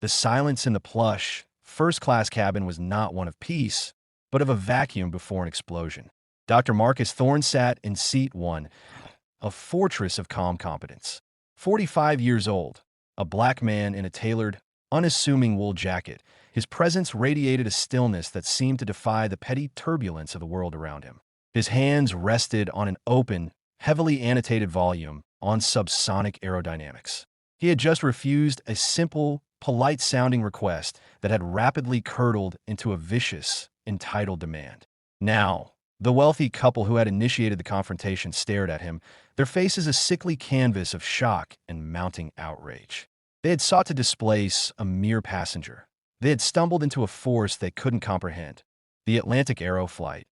The silence in the plush, first-class cabin was not one of peace, but of a vacuum before an explosion. Dr. Marcus Thorne sat in seat 1, a fortress of calm competence. 45 years old, a black man in a tailored, unassuming wool jacket, his presence radiated a stillness that seemed to defy the petty turbulence of the world around him. His hands rested on an open, heavily annotated volume on subsonic aerodynamics. He had just refused a simple, polite-sounding request that had rapidly curdled into a vicious, entitled demand. Now, the wealthy couple who had initiated the confrontation stared at him, their faces a sickly canvas of shock and mounting outrage. They had sought to displace a mere passenger. They had stumbled into a force they couldn't comprehend. The Atlantic Aero Flight,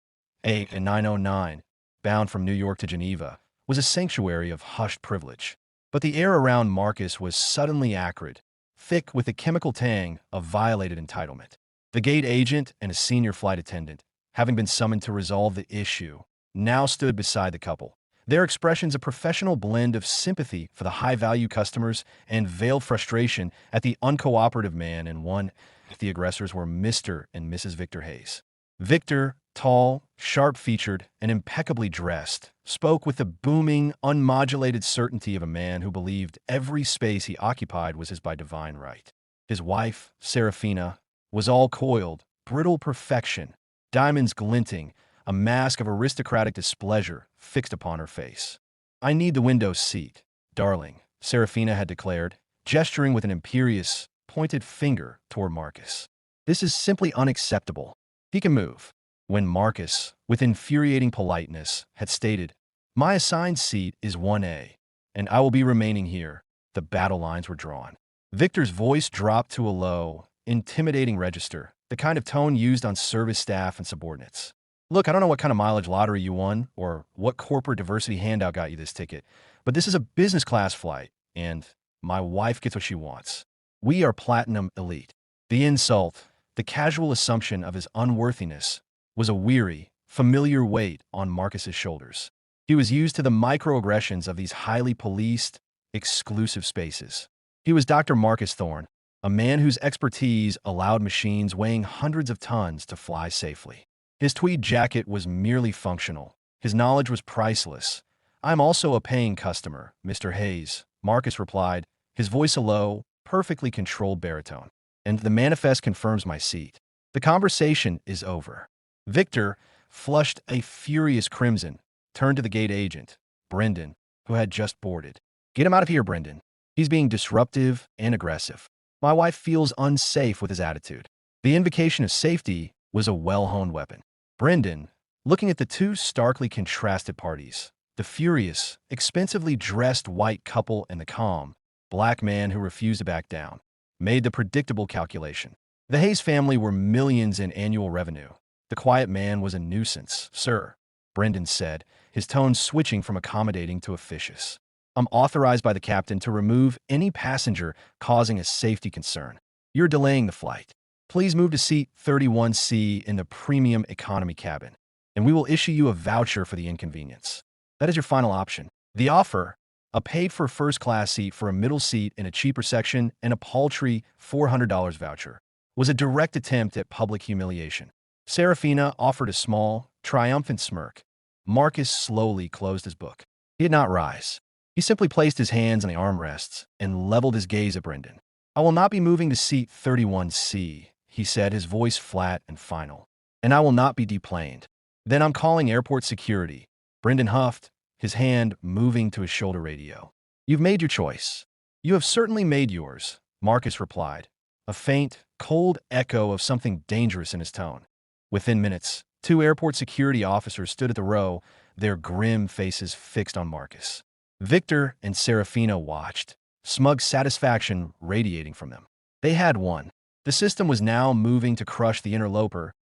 A909, bound from New York to Geneva, was a sanctuary of hushed privilege. But the air around Marcus was suddenly acrid, thick with the chemical tang of violated entitlement. The gate agent and a senior flight attendant, having been summoned to resolve the issue, now stood beside the couple. Their expressions a professional blend of sympathy for the high-value customers and veiled frustration at the uncooperative man and one. The aggressors were Mr. and Mrs. Victor Hayes. Victor, tall, sharp-featured, and impeccably dressed, spoke with the booming, unmodulated certainty of a man who believed every space he occupied was his by divine right. His wife, Serafina, was all coiled, brittle perfection, diamonds glinting, a mask of aristocratic displeasure fixed upon her face. "I need the window seat, darling," Serafina had declared, gesturing with an imperious, pointed finger toward Marcus. "This is simply unacceptable. He can move." When Marcus, with infuriating politeness, had stated, "My assigned seat is 1A, and I will be remaining here," the battle lines were drawn. Victor's voice dropped to a low, intimidating register, the kind of tone used on service staff and subordinates. "Look, I don't know what kind of mileage lottery you won or what corporate diversity handout got you this ticket, but this is a business class flight, and my wife gets what she wants. We are platinum elite." The insult, the casual assumption of his unworthiness, was a weary, familiar weight on Marcus's shoulders. He was used to the microaggressions of these highly policed, exclusive spaces. He was Dr. Marcus Thorne, a man whose expertise allowed machines weighing hundreds of tons to fly safely. His tweed jacket was merely functional. His knowledge was priceless. "I'm also a paying customer, Mr. Hayes," Marcus replied, his voice a low, perfectly controlled baritone. "And the manifest confirms my seat. The conversation is over." Victor, flushed a furious crimson, turned to the gate agent, Brendan, who had just boarded. "Get him out of here, Brendan. He's being disruptive and aggressive. My wife feels unsafe with his attitude." The invocation of safety was a well-honed weapon. Brendan, looking at the two starkly contrasted parties, the furious, expensively dressed white couple and the calm, black man who refused to back down, made the predictable calculation. The Hayes family were millions in annual revenue. The quiet man was a nuisance. "Sir," Brendan said, his tone switching from accommodating to officious. "I'm authorized by the captain to remove any passenger causing a safety concern. You're delaying the flight. Please move to seat 31C in the premium economy cabin, and we will issue you a voucher for the inconvenience. That is your final option." The offer, a paid-for first-class seat for a middle seat in a cheaper section and a paltry $400 voucher, was a direct attempt at public humiliation. Serafina offered a small, triumphant smirk. Marcus slowly closed his book. He did not rise. He simply placed his hands on the armrests and leveled his gaze at Brendan. "I will not be moving to seat 31C, he said, his voice flat and final. "And I will not be deplaned." "Then I'm calling airport security," Brendan huffed, his hand moving to his shoulder radio. "You've made your choice." "You have certainly made yours," Marcus replied, a faint, cold echo of something dangerous in his tone. Within minutes, two airport security officers stood at the row, their grim faces fixed on Marcus. Victor and Serafina watched, smug satisfaction radiating from them. They had won. The system was now moving to crush the interloper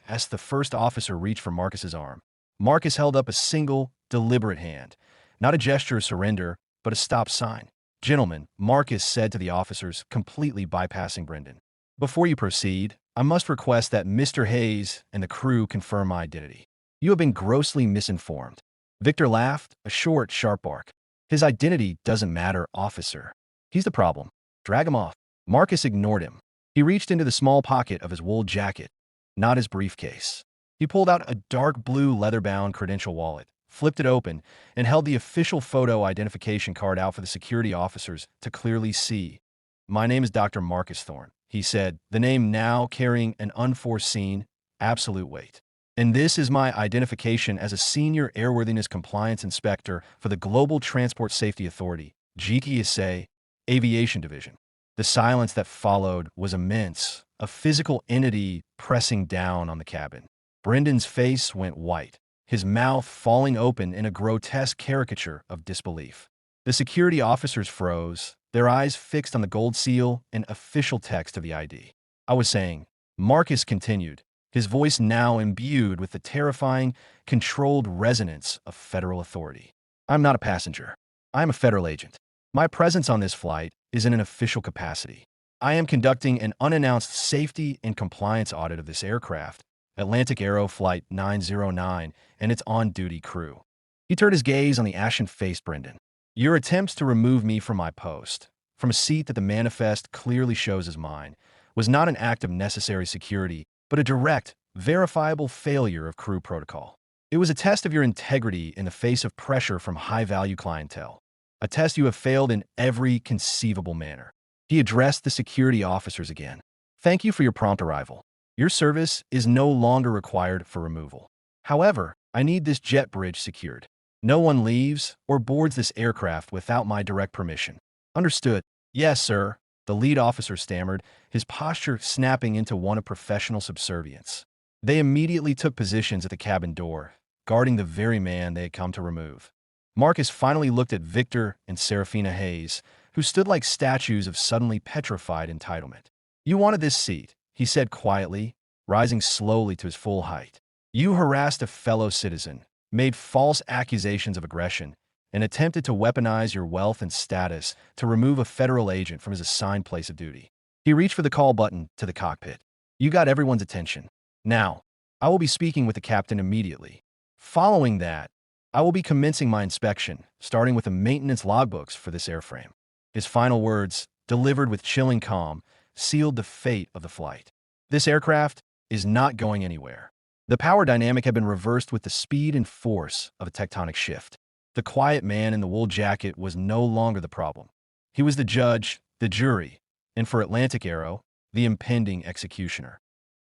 as the first officer reached for Marcus's arm. Marcus held up a single, deliberate hand, not a gesture of surrender, but a stop sign. "Gentlemen," Marcus said to the officers, completely bypassing Brendan, "before you proceed, I must request that Mr. Hayes and the crew confirm my identity. You have been grossly misinformed." Victor laughed, a short, sharp bark. "His identity doesn't matter, officer. He's the problem. Drag him off." Marcus ignored him. He reached into the small pocket of his wool jacket, not his briefcase. He pulled out a dark blue leather-bound credential wallet, flipped it open, and held the official photo identification card out for the security officers to clearly see. "My name is Dr. Marcus Thorne," he said, the name now carrying an unforeseen, absolute weight. "And this is my identification as a senior airworthiness compliance inspector for the Global Transport Safety Authority, GTSA, Aviation Division." The silence that followed was immense, a physical entity pressing down on the cabin. Brendan's face went white, his mouth falling open in a grotesque caricature of disbelief. The security officers froze, their eyes fixed on the gold seal and official text of the ID. "I was saying," Marcus continued, his voice now imbued with the terrifying, controlled resonance of federal authority. "I'm not a passenger. I am a federal agent. My presence on this flight is in an official capacity. I am conducting an unannounced safety and compliance audit of this aircraft, Atlantic Aero Flight 909, and its on-duty crew." He turned his gaze on the ashen-faced Brendan. "Your attempts to remove me from my post, from a seat that the manifest clearly shows as mine, was not an act of necessary security, but a direct, verifiable failure of crew protocol. It was a test of your integrity in the face of pressure from high-value clientele. A test you have failed in every conceivable manner." He addressed the security officers again. "Thank you for your prompt arrival. Your service is no longer required for removal. However, I need this jet bridge secured. No one leaves or boards this aircraft without my direct permission." "Understood." "Yes, sir," the lead officer stammered, his posture snapping into one of professional subservience. They immediately took positions at the cabin door, guarding the very man they had come to remove. Marcus finally looked at Victor and Serafina Hayes, who stood like statues of suddenly petrified entitlement. "You wanted this seat," he said quietly, rising slowly to his full height. "You harassed a fellow citizen, made false accusations of aggression, and attempted to weaponize your wealth and status to remove a federal agent from his assigned place of duty." He reached for the call button to the cockpit. "You got everyone's attention. Now, I will be speaking with the captain immediately. Following that, I will be commencing my inspection, starting with the maintenance logbooks for this airframe." His final words, delivered with chilling calm, sealed the fate of the flight. This aircraft is not going anywhere. The power dynamic had been reversed with the speed and force of a tectonic shift. The quiet man in the wool jacket was no longer the problem. He was the judge, the jury, and for Atlantic Aero, the impending executioner.